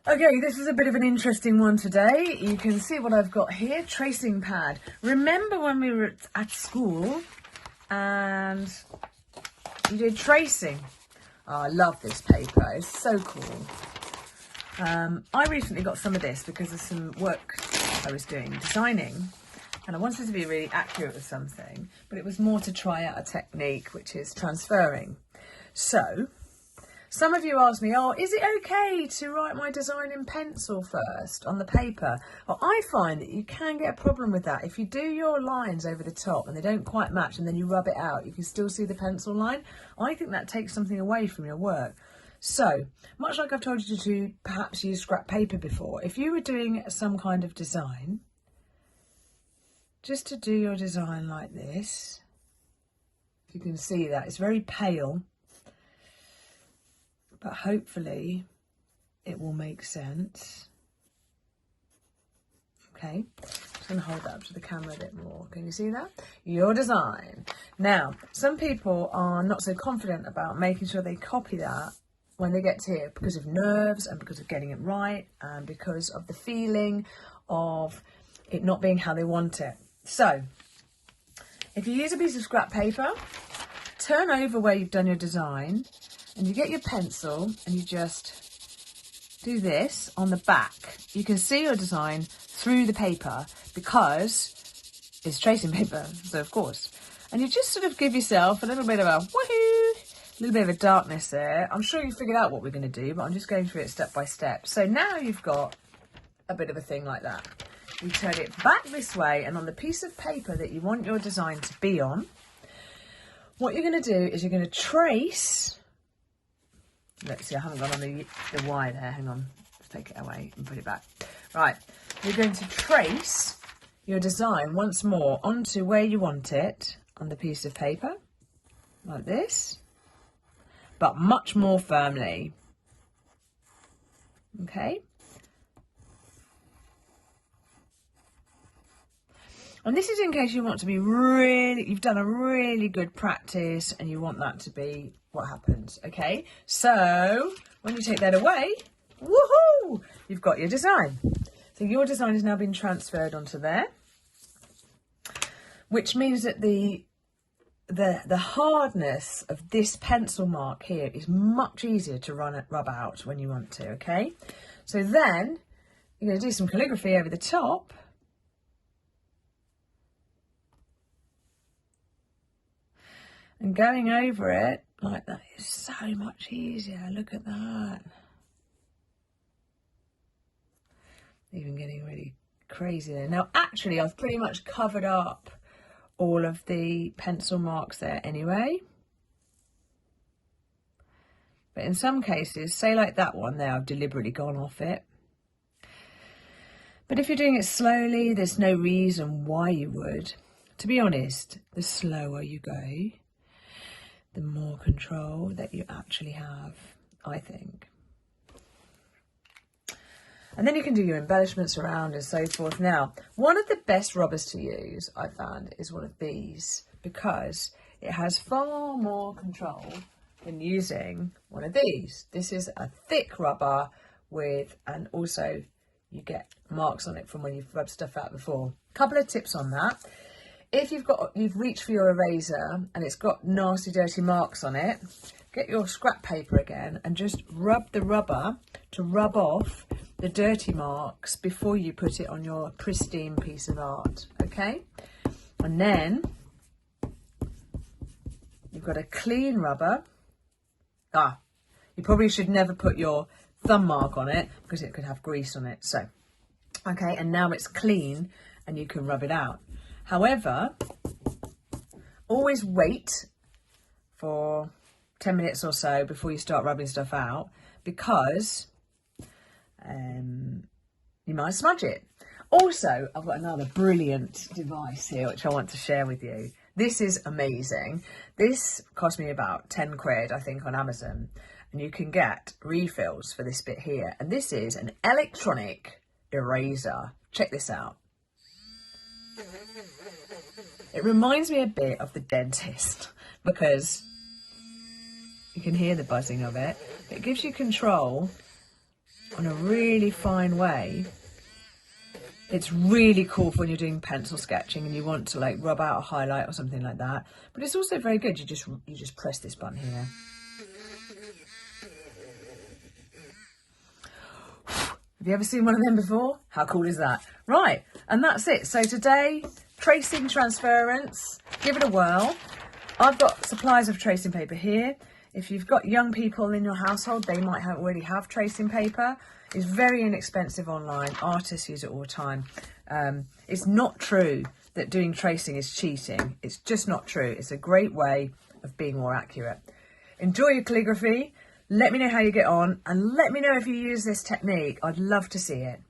Okay, this is a bit of an interesting one today. You can see what I've got here, tracing pad. Remember when we were at school and you did tracing? Oh, I love this paper, it's so cool. I recently got some of this because of some work I was doing, designing, and I wanted to be really accurate with something, but it was more to try out a technique, which is transferring. So, some of you asked me, oh, is it okay to write my design in pencil first on the paper? Well, I find that you can get a problem with that. If you do your lines over the top and they don't quite match and then you rub it out, you can still see the pencil line. I think that takes something away from your work. So, much like I've told you to perhaps use scrap paper before, if you were doing some kind of design, just to do your design like this, you can see that it's very pale, but hopefully it will make sense. Okay, just going to hold that up to the camera a bit more. Can you see that? Your design. Now, some people are not so confident about making sure they copy that when they get to here because of nerves and because of getting it right and because of the feeling of it not being how they want it. So, if you use a piece of scrap paper, turn over where you've done your design and you get your pencil and you just do this on the back. You can see your design through the paper because it's tracing paper, so of course. And you just sort of give yourself a little bit of a woohoo, a little bit of a darkness there. I'm sure you figured out what we're going to do, but I'm just going through it step by step. So now you've got a bit of a thing like that. You turn it back this way, and on the piece of paper that you want your design to be on, what you're going to do is you're going to trace. Let's see, I haven't gone on the Y there. Hang on, let's take it away and put it back. Right, you're going to trace your design once more onto where you want it on the piece of paper, like this, but much more firmly. Okay. And this is in case you want to be you've done a really good practice and you want that to be what happens, okay? So, when you take that away, woohoo, you've got your design. So your design has now been transferred onto there, which means that the hardness of this pencil mark here is much easier to rub out when you want to, okay? So then, you're going to do some calligraphy over the top. And going over it like that is so much easier. Look at that. Even getting really crazy there. Now, actually, I've pretty much covered up all of the pencil marks there anyway. But in some cases, say like that one there, I've deliberately gone off it. But if you're doing it slowly, there's no reason why you would. To be honest, the slower you go, the more control that you actually have, I think. And then you can do your embellishments around and so forth. Now, one of the best rubbers to use, I found, is one of these because it has far more control than using one of these. This is a thick rubber and also you get marks on it from when you've rubbed stuff out before. Couple of tips on that. If you've reached for your eraser and it's got nasty, dirty marks on it, get your scrap paper again and just rub the rubber to rub off the dirty marks before you put it on your pristine piece of art, okay? And then you've got a clean rubber. You probably should never put your thumb mark on it because it could have grease on it. So, okay, and now it's clean and you can rub it out. However, always wait for 10 minutes or so before you start rubbing stuff out because you might smudge it. Also, I've got another brilliant device here which I want to share with you. This is amazing. This cost me about 10 quid, I think, on Amazon. And you can get refills for this bit here. And this is an electronic eraser. Check this out. It reminds me a bit of the dentist because you can hear the buzzing of it. It gives you control on a really fine way. It's really cool for when you're doing pencil sketching and you want to like rub out a highlight or something like that. But it's also very good. You just press this button here. Have you ever seen one of them before? How cool is that? Right, and that's it. So today, tracing transference, give it a whirl. I've got supplies of tracing paper here. If you've got young people in your household, they might already have tracing paper. It's very inexpensive online. Artists use it all the time. It's not true that doing tracing is cheating. It's just not true. It's a great way of being more accurate. Enjoy your calligraphy. Let me know how you get on and let me know if you use this technique. I'd love to see it.